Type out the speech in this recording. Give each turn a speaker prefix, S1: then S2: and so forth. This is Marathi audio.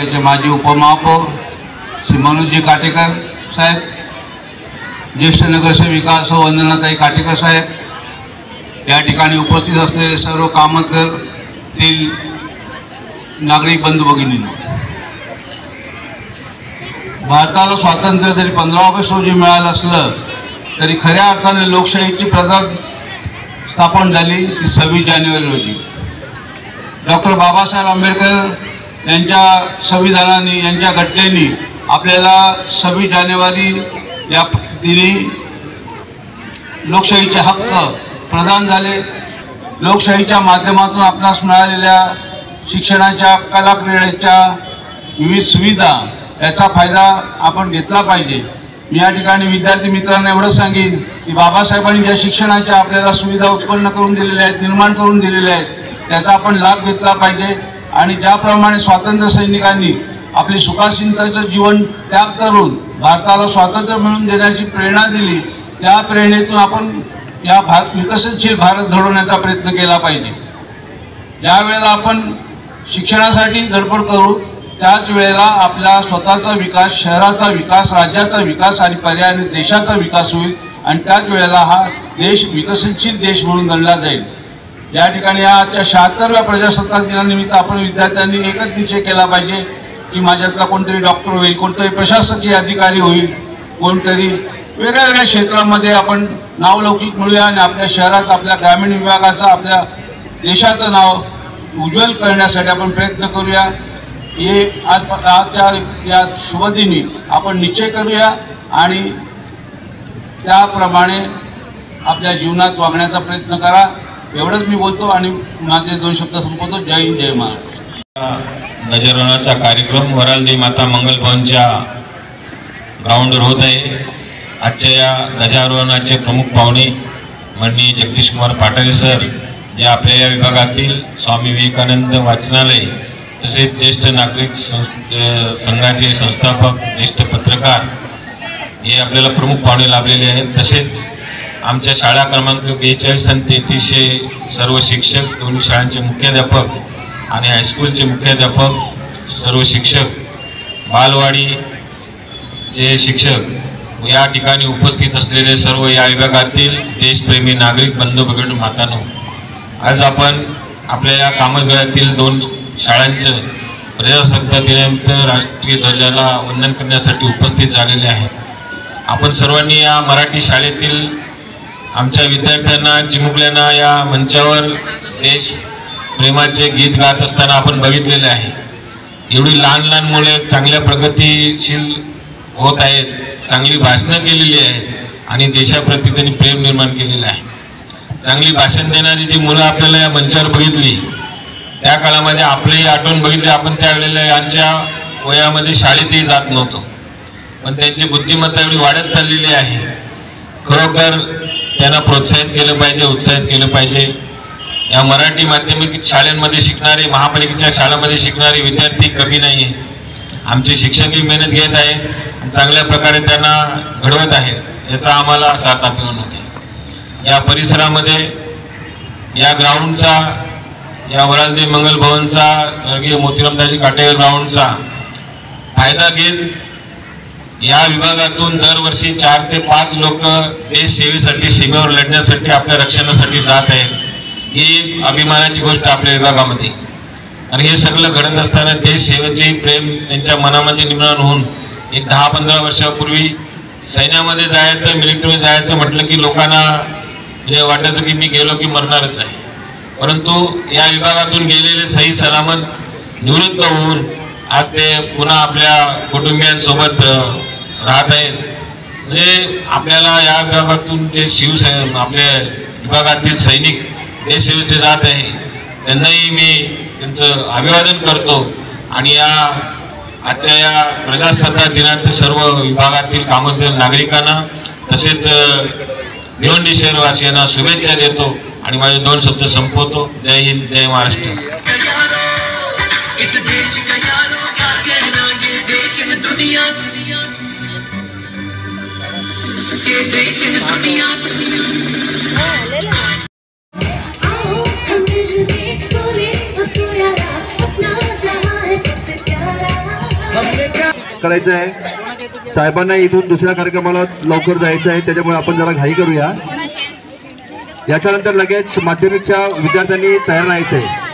S1: तालुक्याचे माजी उपमहापौर श्री मनोजी काटेकर साहेब, ज्येष्ठ नगरसेविका सौ वंदनाताई काटेकर साहेब, या ठिकाणी उपस्थित असलेले सर्व कामततील नागरिक बंधू भगिनींनो, भारताला स्वातंत्र्य जरी 15 ऑगस्ट रोजी मिळालं असलं तरी खऱ्या अर्थाने लोकशाहीची प्रथा स्थापन झाली ती 26 जानेवारी रोजी. डॉक्टर बाबासाहेब आंबेडकर यांच्या संविधानाने, यांच्या घटनेने आपल्याला 26 जानेवारी या दिनी लोकशाहीचे हक्क प्रदान झाले. लोकशाहीच्या माध्यमातून आपणास मिळालेल्या शिक्षणाच्या, कला क्रीडेच्या विविध सुविधा याचा फायदा आपण घेतला पाहिजे. मी या ठिकाणी विद्यार्थी मित्रांना एवढंच सांगेन की बाबासाहेबांनी ज्या शिक्षणाच्या आपल्याला सुविधा उत्पन्न करून दिलेल्या आहेत, निर्माण करून दिलेल्या आहेत, त्याचा आपण लाभ घेतला पाहिजे. आणि ज्याप्रमाणे स्वातंत्र्य सैनिकांनी आपले सुखासिंताचं जीवन त्याग करून भारताला स्वातंत्र्य मिळवून देण्याची प्रेरणा दिली, त्या प्रेरणेतून आपण या विकसनशील भारत घडवण्याचा प्रयत्न केला पाहिजे. ज्या वेळेला आपण शिक्षणासाठी धडपड करू त्याच वेळेला आपला स्वतःचा विकास, शहराचा विकास, राज्याचा विकास आणि पर्यायाने देशाचा विकास होईल आणि त्याच वेळेला हा देश विकसनशील देश म्हणून गणला जाईल. या ठिकाणी आजच्या 76व्या प्रजासत्ताक दिनानिमित्त आपण विद्यार्थ्यांनी एकच निश्चय केला पाहिजे की माझ्यातला कोणतरी डॉक्टर होईल, कोणतरी प्रशासकीय अधिकारी होईल, कोणतरी वेगळ्या वेगळ्या क्षेत्रामध्ये आपण नावलौकिक मिळूया आणि आपल्या शहरात, आपल्या ग्रामीण विभागाचं, आपल्या देशाचं नाव उज्ज्वल करण्यासाठी आपण प्रयत्न करूया. हे आजच्या या शुभदिनी आपण निश्चय करूया आणि त्याप्रमाणे आपल्या जीवनात वागण्याचा प्रयत्न करा. एवढंच मी बोलतो आणि माझे 2 शब्द संपवतो. जय हिंद, जय महाराष्ट्र.
S2: ध्वजारोहणाचा कार्यक्रम वरालदेवी माता मंगल भवनच्या ग्राउंडवर होत आहे. आजच्या या ध्वजारोहणाचे प्रमुख पाहुणे माननीय जगदीश कुमार पाटारे सर, जे आपल्या या विभागातील स्वामी विवेकानंद वाचनालय तसेच ज्येष्ठ नागरिक संघाचे संस्थापक, ज्येष्ठ पत्रकार, हे आपल्याला प्रमुख पाहुणे लाभलेले आहेत. तसेच आमच्या शाळा क्रमांक 42 आणि 33 सर्व शिक्षक, दोन्ही शाळांचे मुख्याध्यापक आणि हायस्कूलचे मुख्याध्यापक, सर्व शिक्षक, बालवाडीचे शिक्षक, या ठिकाणी उपस्थित असलेले सर्व या विभागातील देशप्रेमी नागरिक बंधू भगिनी मातांनो, आज आपण आपल्या या कामगारातील 2 शाळांचं प्रजासत्ताक दिनानिमित्त राष्ट्रीय ध्वजाला वंदन करण्यासाठी उपस्थित झालेले आहेत. आपण सर्वांनी या मराठी शाळेतील आमच्या विद्यार्थ्यांना, चिमुकल्यांना या मंचावर देश प्रेमाचे गीत गात असताना आपण बघितलेले आहे. एवढी लहान लहान मुले चांगल्या प्रगतीशील होत आहेत, चांगली भाषणं केलेली आहेत आणि देशाप्रती त्यांनी प्रेम निर्माण केलेलं आहे. चांगली भाषण देणारी जी मुलं आपल्याला या मंचावर बघितली, त्या काळामध्ये आपली आठवण बघितली. आपण त्यावेळेला यांच्या वयामध्ये शाळेतही जात नव्हतो, पण त्यांची बुद्धिमत्ता एवढी वाढत चाललेली आहे. खरोखर त्यांना प्रोत्साहित केलं पाहिजे, उत्साहित केलं पाहिजे. या मराठी माध्यमिक शाळांमध्ये शिकणारे, महापालिकेच्या शाळांमध्ये शिकणारे विद्यार्थी कमी नाही आहे. आमचे शिक्षकही मेहनत घेत आहेत आणि चांगल्या प्रकारे त्यांना घडवत आहेत, याचा आम्हाला सार्थ अभिमान होते. या परिसरामध्ये या ग्राउंडचा, या वरालदेवी मंगल भवनचा, स्वर्गीय मोतीरामदासजी काटेकर ग्राउंडचा फायदा घेत या विभागातून दरवर्षी 4 ते 5 लोक देश सेवेसाठी, सीमेवर लढण्यासाठी, आपल्या रक्षणासाठी जात आहेत. ही अभिमानाची गोष्ट आपल्या विभागामध्ये. आणि हे सगळं घडत असताना देश सेवेचे प्रेम त्यांच्या मनामध्ये निर्माण होऊन एक 10-15 वर्षापूर्वी सैन्यामध्ये जायचं, मिलिटरीमध्ये जायचं म्हटलं की लोकांना हे वाटायचं की मी गेलो की मरणारच आहे. परंतु या विभागातून गेलेले सही सलामत निवृत्त होऊन आज ते पुन्हा आपल्या कुटुंबियांसोबत राहत आहेत. म्हणजे आपल्याला या विभागातून जे आपल्या विभागातील सैनिक देशसेवेचे जात आहे, त्यांनाही मी त्यांचं अभिवादन करतो. आणि या आजच्या या प्रजासत्ताक दिनात सर्व विभागातील कामगार नागरिकांना तसेच भिवंडी शहरवासियांना शुभेच्छा देतो आणि माझे 2 शब्द संपवतो. जय हिंद, जय महाराष्ट्र.
S3: अपना जहां है सबसे प्यारा. करायचं आहे. साहेबांना इथून दुसऱ्या कार्यक्रमाला लवकर जायचं आहे, त्याच्यामुळे आपण जरा घाई करूया. याच्यानंतर लगेच माध्यमिकच्या विद्यार्थ्यांनी तयार राहायचं आहे.